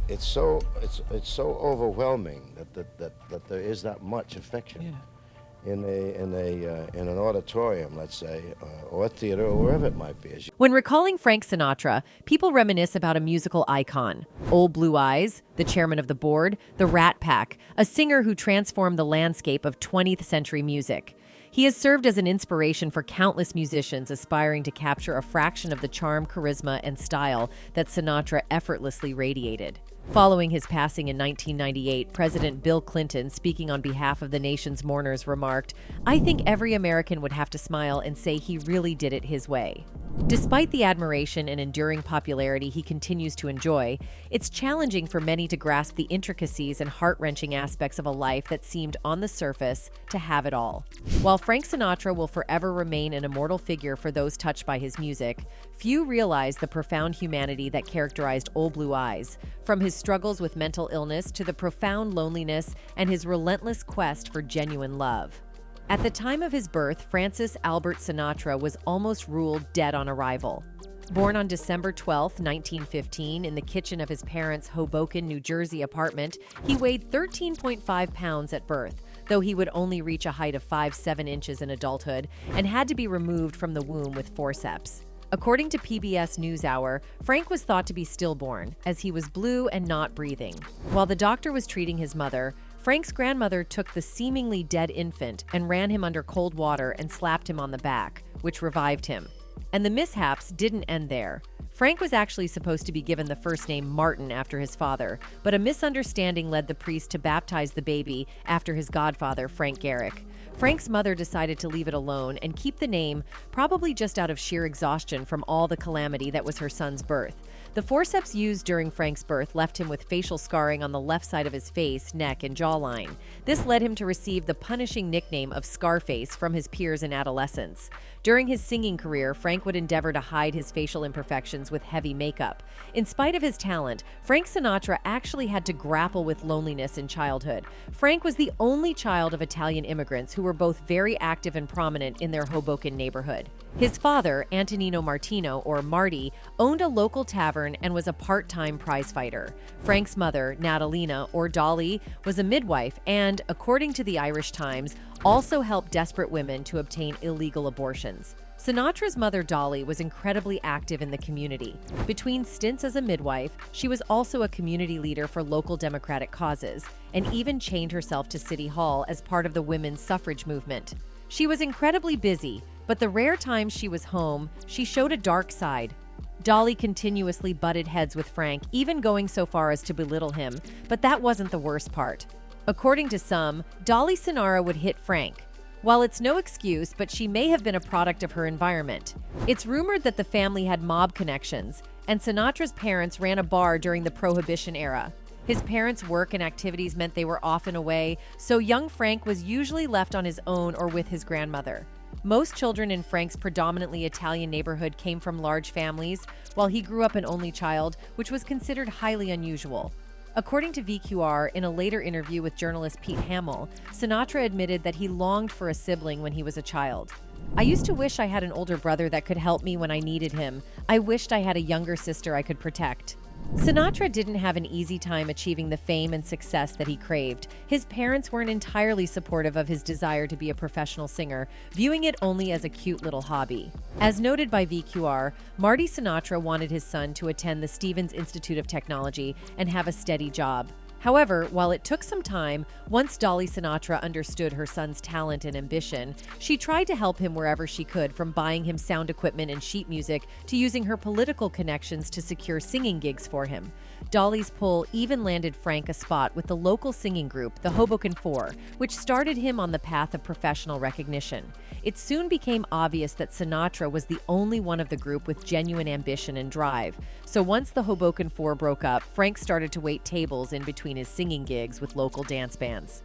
it's so overwhelming that there is that much affection. Yeah. In an auditorium, let's say, or theater, or wherever it might be. When recalling Frank Sinatra, people reminisce about a musical icon. Old Blue Eyes, the chairman of the board, the Rat Pack, a singer who transformed the landscape of 20th century music. He has served as an inspiration for countless musicians aspiring to capture a fraction of the charm, charisma, and style that Sinatra effortlessly radiated. Following his passing in 1998, President Bill Clinton, speaking on behalf of the nation's mourners, remarked, "I think every American would have to smile and say he really did it his way." Despite the admiration and enduring popularity he continues to enjoy, it's challenging for many to grasp the intricacies and heart-wrenching aspects of a life that seemed, on the surface, to have it all. While Frank Sinatra will forever remain an immortal figure for those touched by his music, few realize the profound humanity that characterized Old Blue Eyes, from his struggles with mental illness to the profound loneliness and his relentless quest for genuine love. At the time of his birth, Francis Albert Sinatra was almost ruled dead on arrival. Born on December 12, 1915, in the kitchen of his parents' Hoboken, New Jersey apartment, he weighed 13.5 pounds at birth, though he would only reach a height of 5'7" inches in adulthood and had to be removed from the womb with forceps. According to PBS NewsHour, Frank was thought to be stillborn, as he was blue and not breathing. While the doctor was treating his mother, Frank's grandmother took the seemingly dead infant and ran him under cold water and slapped him on the back, which revived him. And the mishaps didn't end there. Frank was actually supposed to be given the first name Martin after his father, but a misunderstanding led the priest to baptize the baby after his godfather, Frank Garrick. Frank's mother decided to leave it alone and keep the name, probably just out of sheer exhaustion from all the calamity that was her son's birth. The forceps used during Frank's birth left him with facial scarring on the left side of his face, neck, and jawline. This led him to receive the punishing nickname of Scarface from his peers in adolescence. During his singing career, Frank would endeavor to hide his facial imperfections with heavy makeup. In spite of his talent, Frank Sinatra actually had to grapple with loneliness in childhood. Frank was the only child of Italian immigrants who were both very active and prominent in their Hoboken neighborhood. His father, Antonino Martino, or Marty, owned a local tavern and was a part-time prizefighter. Frank's mother, Natalina, or Dolly, was a midwife and, according to the Irish Times, also helped desperate women to obtain illegal abortions. Sinatra's mother, Dolly, was incredibly active in the community. Between stints as a midwife, she was also a community leader for local democratic causes, and even chained herself to City Hall as part of the women's suffrage movement. She was incredibly busy, but the rare times she was home, she showed a dark side. Dolly continuously butted heads with Frank, even going so far as to belittle him, but that wasn't the worst part. According to some, Dolly Sinatra would hit Frank. While it's no excuse, but she may have been a product of her environment. It's rumored that the family had mob connections, and Sinatra's parents ran a bar during the Prohibition era. His parents' work and activities meant they were often away, so young Frank was usually left on his own or with his grandmother. Most children in Frank's predominantly Italian neighborhood came from large families, while he grew up an only child, which was considered highly unusual. According to VQR, in a later interview with journalist Pete Hamill, Sinatra admitted that he longed for a sibling when he was a child. "I used to wish I had an older brother that could help me when I needed him. I wished I had a younger sister I could protect." Sinatra didn't have an easy time achieving the fame and success that he craved. His parents weren't entirely supportive of his desire to be a professional singer, viewing it only as a cute little hobby. As noted by VQR, Marty Sinatra wanted his son to attend the Stevens Institute of Technology and have a steady job. However, while it took some time, once Dolly Sinatra understood her son's talent and ambition, she tried to help him wherever she could, from buying him sound equipment and sheet music to using her political connections to secure singing gigs for him. Dolly's pull even landed Frank a spot with the local singing group, the Hoboken Four, which started him on the path of professional recognition. It soon became obvious that Sinatra was the only one of the group with genuine ambition and drive. So once the Hoboken Four broke up, Frank started to wait tables in between his singing gigs with local dance bands.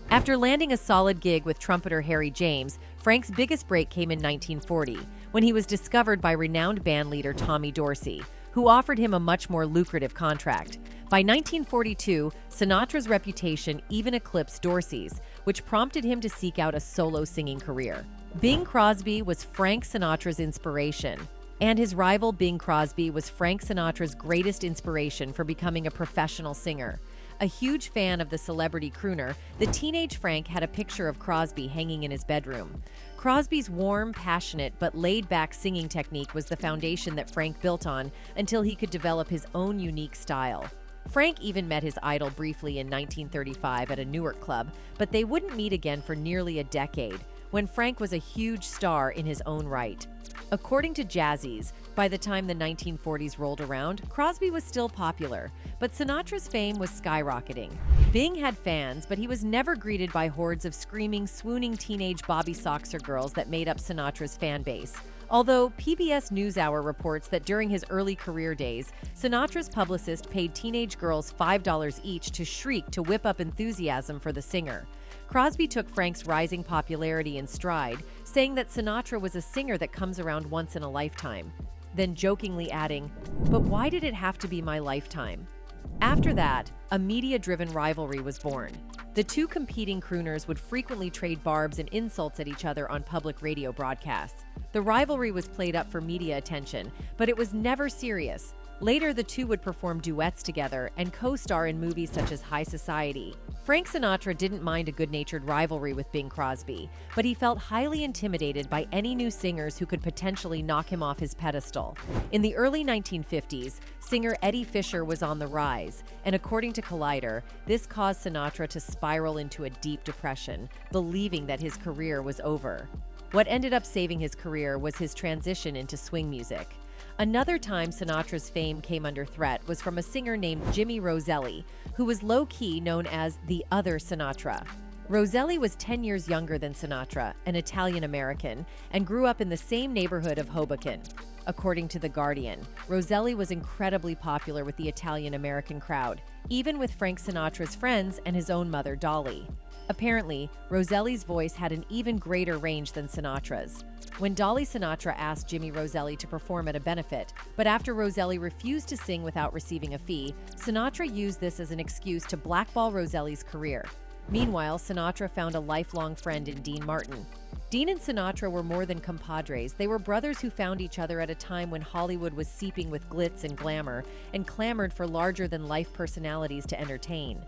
After landing a solid gig with trumpeter Harry James, Frank's biggest break came in 1940, when he was discovered by renowned bandleader Tommy Dorsey, who offered him a much more lucrative contract. By 1942, Sinatra's reputation even eclipsed Dorsey's, which prompted him to seek out a solo singing career. Bing Crosby was Frank Sinatra's inspiration. And his rival, Bing Crosby, was Frank Sinatra's greatest inspiration for becoming a professional singer. A huge fan of the celebrity crooner, the teenage Frank had a picture of Crosby hanging in his bedroom. Crosby's warm, passionate, but laid-back singing technique was the foundation that Frank built on until he could develop his own unique style. Frank even met his idol briefly in 1935 at a Newark club, but they wouldn't meet again for nearly a decade, when Frank was a huge star in his own right. According to Jazzies, by the time the 1940s rolled around, Crosby was still popular, but Sinatra's fame was skyrocketing. Bing had fans, but he was never greeted by hordes of screaming, swooning teenage Bobby Soxer girls that made up Sinatra's fan base. Although PBS NewsHour reports that during his early career days, Sinatra's publicist paid teenage girls $5 each to shriek to whip up enthusiasm for the singer. Crosby took Frank's rising popularity in stride, saying that Sinatra was a singer that comes around once in a lifetime, then jokingly adding, "But why did it have to be my lifetime?" After that, a media-driven rivalry was born. The two competing crooners would frequently trade barbs and insults at each other on public radio broadcasts. The rivalry was played up for media attention, but it was never serious. Later, the two would perform duets together and co-star in movies such as High Society. Frank Sinatra didn't mind a good-natured rivalry with Bing Crosby, but he felt highly intimidated by any new singers who could potentially knock him off his pedestal. In the early 1950s, singer Eddie Fisher was on the rise, and according to Collider, this caused Sinatra to spiral into a deep depression, believing that his career was over. What ended up saving his career was his transition into swing music. Another time Sinatra's fame came under threat was from a singer named Jimmy Roselli, who was low-key known as the other Sinatra. Roselli was 10 years younger than Sinatra, an Italian-American, and grew up in the same neighborhood of Hoboken. According to The Guardian, Roselli was incredibly popular with the Italian-American crowd, even with Frank Sinatra's friends and his own mother, Dolly. Apparently, Roselli's voice had an even greater range than Sinatra's. When Dolly Sinatra asked Jimmy Roselli to perform at a benefit, but after Roselli refused to sing without receiving a fee, Sinatra used this as an excuse to blackball Roselli's career. Meanwhile, Sinatra found a lifelong friend in Dean Martin. Dean and Sinatra were more than compadres. They were brothers who found each other at a time when Hollywood was seeping with glitz and glamour and clamored for larger-than-life personalities to entertain.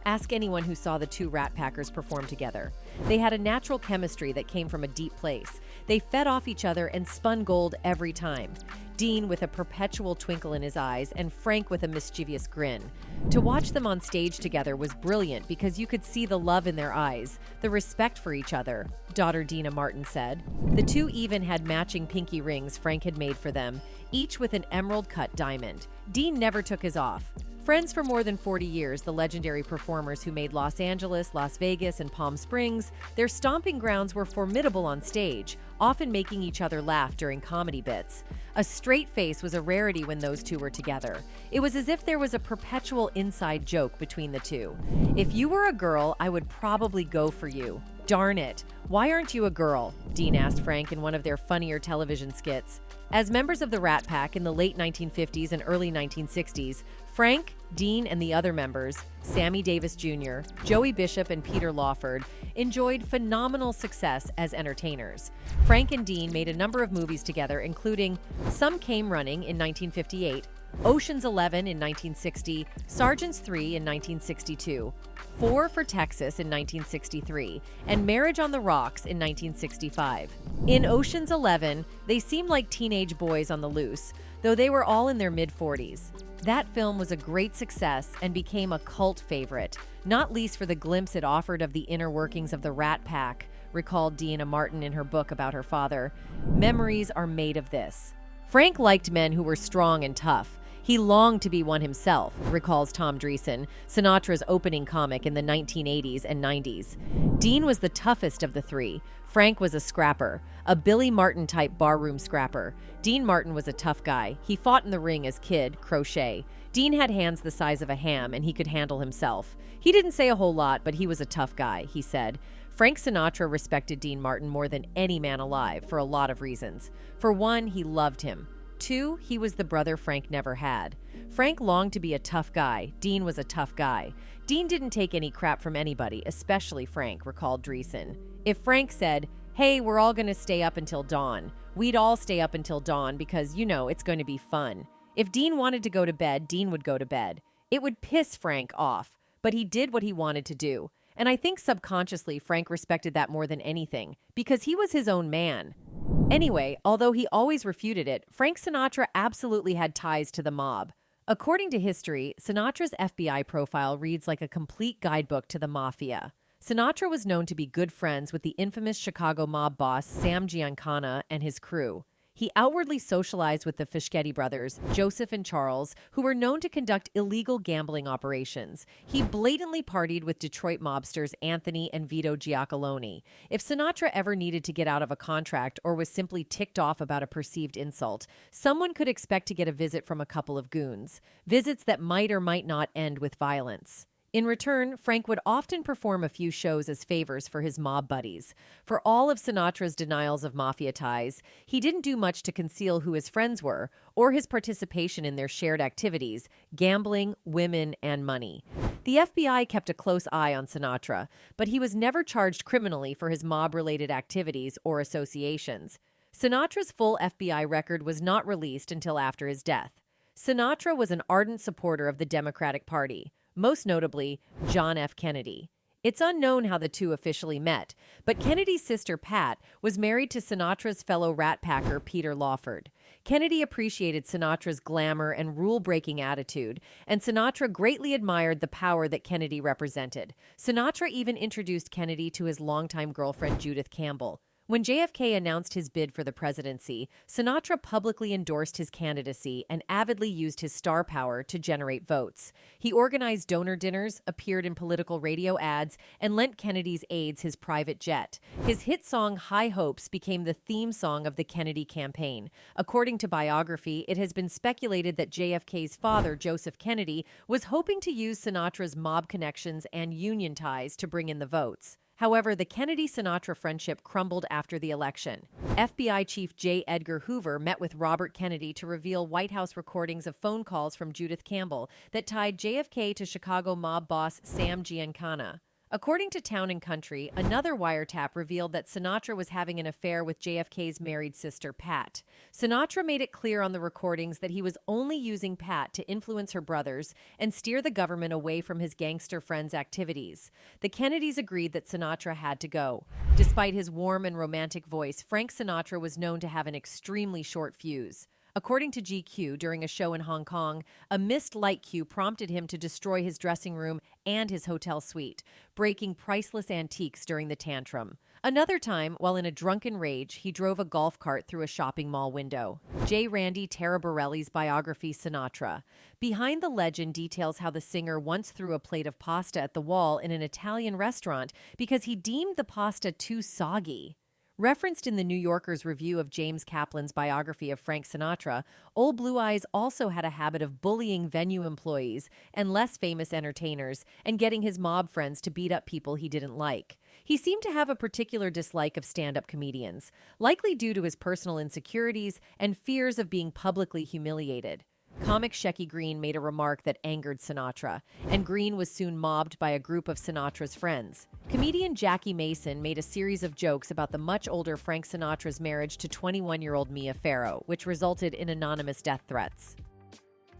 Ask anyone who saw the two Rat Packers perform together. They had a natural chemistry that came from a deep place. They fed off each other and spun gold every time. Dean with a perpetual twinkle in his eyes and Frank with a mischievous grin. To watch them on stage together was brilliant because you could see the love in their eyes, the respect for each other, daughter Dina Martin said. The two even had matching pinky rings Frank had made for them, each with an emerald-cut diamond. Dean never took his off. Friends for more than 40 years, the legendary performers who made Los Angeles, Las Vegas, and Palm Springs, their stomping grounds were formidable on stage, often making each other laugh during comedy bits. A straight face was a rarity when those two were together. It was as if there was a perpetual inside joke between the two. "If you were a girl, I would probably go for you. Darn it, why aren't you a girl?" Dean asked Frank in one of their funnier television skits. As members of the Rat Pack in the late 1950s and early 1960s, Frank, Dean, and the other members, Sammy Davis Jr., Joey Bishop, and Peter Lawford, enjoyed phenomenal success as entertainers. Frank and Dean made a number of movies together, including Some Came Running in 1958, Ocean's 11 in 1960, Sergeant's 3 in 1962, 4 for Texas in 1963, and Marriage on the Rocks in 1965. In Ocean's 11, they seemed like teenage boys on the loose, though they were all in their mid-40s. That film was a great success and became a cult favorite, not least for the glimpse it offered of the inner workings of the Rat Pack, recalled Dina Martin in her book about her father. Memories are made of this. Frank liked men who were strong and tough. He longed to be one himself, recalls Tom Dreesen, Sinatra's opening comic in the 1980s and 90s. Dean was the toughest of the three. Frank was a scrapper, a Billy Martin-type barroom scrapper. Dean Martin was a tough guy. He fought in the ring as Kid, Crochet. Dean had hands the size of a ham, and he could handle himself. He didn't say a whole lot, but he was a tough guy, he said. Frank Sinatra respected Dean Martin more than any man alive for a lot of reasons. For one, he loved him. 2, he was the brother Frank never had. Frank longed to be a tough guy. Dean was a tough guy. Dean didn't take any crap from anybody, especially Frank, recalled Dreesen. If Frank said, "Hey, we're all going to stay up until dawn," We'd all stay up until dawn because, it's going to be fun. If Dean wanted to go to bed, Dean would go to bed. It would piss Frank off, but he did what he wanted to do. And I think subconsciously Frank respected that more than anything, because he was his own man. Anyway, although he always refuted it, Frank Sinatra absolutely had ties to the mob. According to history, Sinatra's FBI profile reads like a complete guidebook to the mafia. Sinatra was known to be good friends with the infamous Chicago mob boss Sam Giancana and his crew. He outwardly socialized with the Fischetti brothers, Joseph and Charles, who were known to conduct illegal gambling operations. He blatantly partied with Detroit mobsters Anthony and Vito Giacalone. If Sinatra ever needed to get out of a contract or was simply ticked off about a perceived insult, someone could expect to get a visit from a couple of goons, visits that might or might not end with violence. In return, Frank would often perform a few shows as favors for his mob buddies. For all of Sinatra's denials of mafia ties, he didn't do much to conceal who his friends were or his participation in their shared activities, gambling, women, and money. The FBI kept a close eye on Sinatra, but he was never charged criminally for his mob-related activities or associations. Sinatra's full FBI record was not released until after his death. Sinatra was an ardent supporter of the Democratic Party, most notably John F. Kennedy. It's unknown how the two officially met, but Kennedy's sister Pat was married to Sinatra's fellow rat packer Peter Lawford. Kennedy appreciated Sinatra's glamour and rule-breaking attitude, and Sinatra greatly admired the power that Kennedy represented. Sinatra even introduced Kennedy to his longtime girlfriend Judith Campbell. When JFK announced his bid for the presidency, Sinatra publicly endorsed his candidacy and avidly used his star power to generate votes. He organized donor dinners, appeared in political radio ads, and lent Kennedy's aides his private jet. His hit song High Hopes became the theme song of the Kennedy campaign. According to biography, it has been speculated that JFK's father, Joseph Kennedy, was hoping to use Sinatra's mob connections and union ties to bring in the votes. However, the Kennedy-Sinatra friendship crumbled after the election. FBI Chief J. Edgar Hoover met with Robert Kennedy to reveal White House recordings of phone calls from Judith Campbell that tied JFK to Chicago mob boss Sam Giancana. According to Town & Country, another wiretap revealed that Sinatra was having an affair with JFK's married sister, Pat. Sinatra made it clear on the recordings that he was only using Pat to influence her brothers and steer the government away from his gangster friends' activities. The Kennedys agreed that Sinatra had to go. Despite his warm and romantic voice, Frank Sinatra was known to have an extremely short fuse. According to GQ, during a show in Hong Kong, a missed light cue prompted him to destroy his dressing room and his hotel suite, breaking priceless antiques during the tantrum. Another time, while in a drunken rage, he drove a golf cart through a shopping mall window. J. Randy Taraborelli's biography, Sinatra. Behind the Legend details how the singer once threw a plate of pasta at the wall in an Italian restaurant because he deemed the pasta too soggy. Referenced in the New Yorker's review of James Kaplan's biography of Frank Sinatra, Old Blue Eyes also had a habit of bullying venue employees and less famous entertainers and getting his mob friends to beat up people he didn't like. He seemed to have a particular dislike of stand-up comedians, likely due to his personal insecurities and fears of being publicly humiliated. Comic Shecky Greene made a remark that angered Sinatra, and Greene was soon mobbed by a group of Sinatra's friends. Comedian Jackie Mason made a series of jokes about the much older Frank Sinatra's marriage to 21-year-old Mia Farrow, which resulted in anonymous death threats.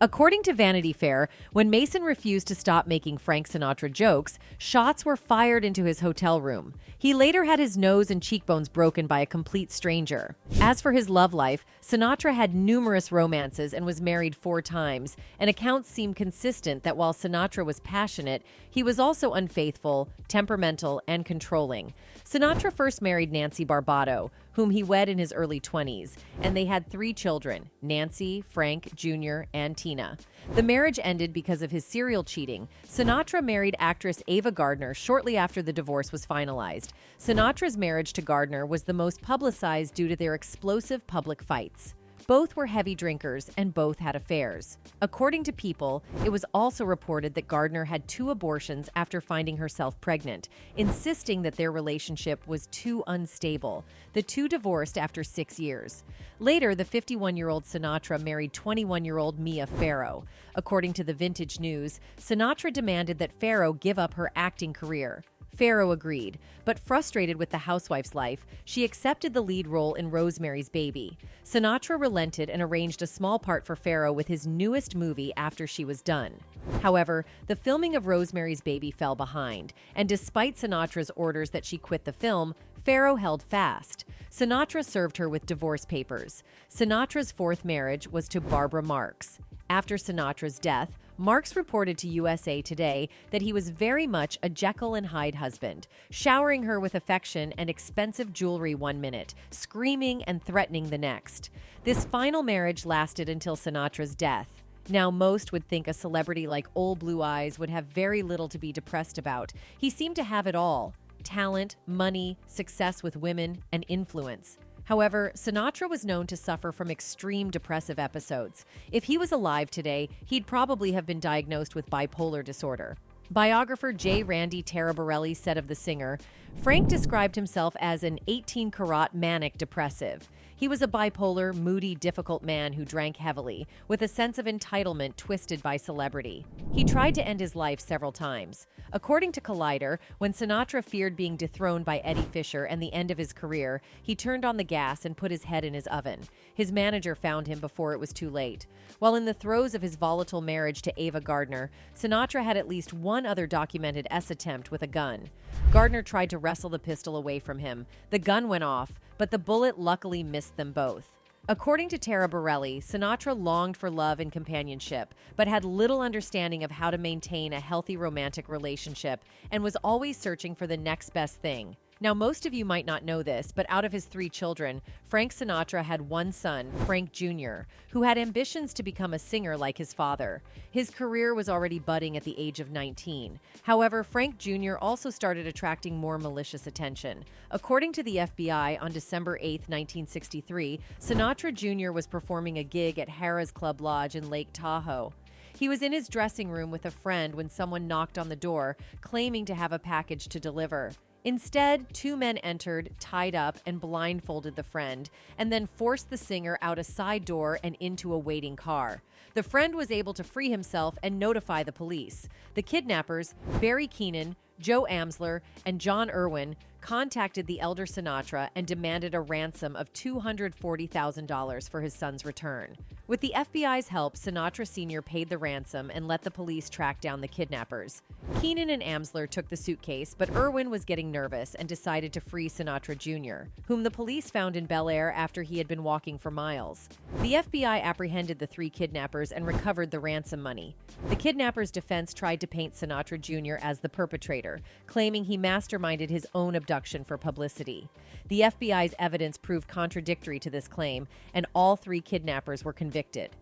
According to Vanity Fair, when Mason refused to stop making Frank Sinatra jokes, shots were fired into his hotel room. He later had his nose and cheekbones broken by a complete stranger. As for his love life, Sinatra had numerous romances and was married 4 times, and accounts seem consistent that while Sinatra was passionate, he was also unfaithful, temperamental, and controlling. Sinatra first married Nancy Barbato, whom he wed in his early 20s, and they had 3 children, Nancy, Frank Jr., and Tina. The marriage ended because of his serial cheating. Sinatra married actress Ava Gardner shortly after the divorce was finalized. Sinatra's marriage to Gardner was the most publicized due to their explosive public fights. Both were heavy drinkers and both had affairs. According to People, it was also reported that Gardner had 2 abortions after finding herself pregnant, insisting that their relationship was too unstable. The 2 divorced after 6 years. Later, the 51-year-old Sinatra married 21-year-old Mia Farrow. According to the Vintage News, Sinatra demanded that Farrow give up her acting career. Farrow agreed, but frustrated with the housewife's life, she accepted the lead role in Rosemary's Baby. Sinatra relented and arranged a small part for Farrow with his newest movie after she was done. However, the filming of Rosemary's Baby fell behind, and despite Sinatra's orders that she quit the film, Farrow held fast. Sinatra served her with divorce papers. Sinatra's fourth marriage was to Barbara Marx. After Sinatra's death, Marx reported to USA Today that he was very much a Jekyll and Hyde husband, showering her with affection and expensive jewelry one minute, screaming and threatening the next. This final marriage lasted until Sinatra's death. Now, most would think a celebrity like Old Blue Eyes would have very little to be depressed about. He seemed to have it all: talent, money, success with women, and influence. However, Sinatra was known to suffer from extreme depressive episodes. If he was alive today, he'd probably have been diagnosed with bipolar disorder. Biographer J. Randy Taraborelli said of the singer, "Frank described himself as an 18-carat manic depressive. He was a bipolar, moody, difficult man who drank heavily, with a sense of entitlement twisted by celebrity. He tried to end his life several times. According to Collider, when Sinatra feared being dethroned by Eddie Fisher and the end of his career, he turned on the gas and put his head in his oven. His manager found him before it was too late." While in the throes of his volatile marriage to Ava Gardner, Sinatra had at least one other documented attempt with a gun. Gardner tried to wrestle the pistol away from him. The gun went off, but the bullet luckily missed them both. According to Tara Borelli, Sinatra longed for love and companionship, but had little understanding of how to maintain a healthy romantic relationship and was always searching for the next best thing. Now, most of you might not know this, but out of his 3 children, Frank Sinatra had one son, Frank Jr., who had ambitions to become a singer like his father. His career was already budding at the age of 19. However, Frank Jr. also started attracting more malicious attention. According to the FBI, on December 8, 1963, Sinatra Jr. was performing a gig at Harrah's Club Lodge in Lake Tahoe. He was in his dressing room with a friend when someone knocked on the door, claiming to have a package to deliver. Instead, 2 men entered, tied up, and blindfolded the friend, and then forced the singer out a side door and into a waiting car. The friend was able to free himself and notify the police. The kidnappers, Barry Keenan, Joe Amsler, and John Irwin, contacted the elder Sinatra and demanded a ransom of $240,000 for his son's return. With the FBI's help, Sinatra Sr. paid the ransom and let the police track down the kidnappers. Keenan and Amsler took the suitcase, but Irwin was getting nervous and decided to free Sinatra Jr., whom the police found in Bel Air after he had been walking for miles. The FBI apprehended the 3 kidnappers and recovered the ransom money. The kidnappers' defense tried to paint Sinatra Jr. as the perpetrator, claiming he masterminded his own abduction for publicity. The FBI's evidence proved contradictory to this claim, and all 3 kidnappers were convicted.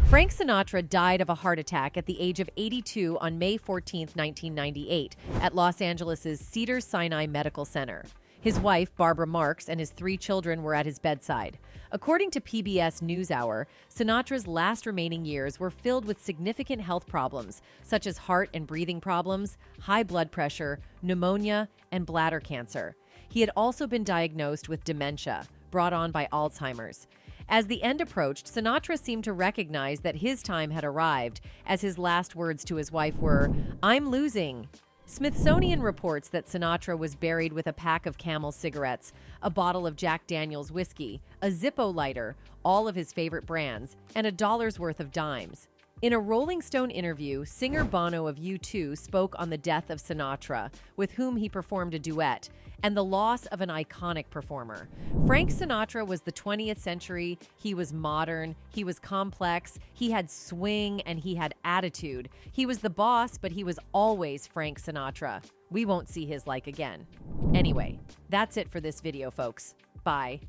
Frank Sinatra died of a heart attack at the age of 82 on May 14, 1998, at Los Angeles' Cedars-Sinai Medical Center. His wife, Barbara Marx, and his 3 children were at his bedside. According to PBS NewsHour, Sinatra's last remaining years were filled with significant health problems, such as heart and breathing problems, high blood pressure, pneumonia, and bladder cancer. He had also been diagnosed with dementia, brought on by Alzheimer's. As the end approached, Sinatra seemed to recognize that his time had arrived, as his last words to his wife were, "I'm losing." Smithsonian reports that Sinatra was buried with a pack of Camel cigarettes, a bottle of Jack Daniel's whiskey, a Zippo lighter, all of his favorite brands, and $1's worth of dimes. In a Rolling Stone interview, singer Bono of U2 spoke on the death of Sinatra, with whom he performed a duet, and the loss of an iconic performer. Frank Sinatra was the 20th century. He was modern, he was complex, he had swing, and he had attitude. He was the boss, but he was always Frank Sinatra. We won't see his like again. Anyway, that's it for this video, folks. Bye.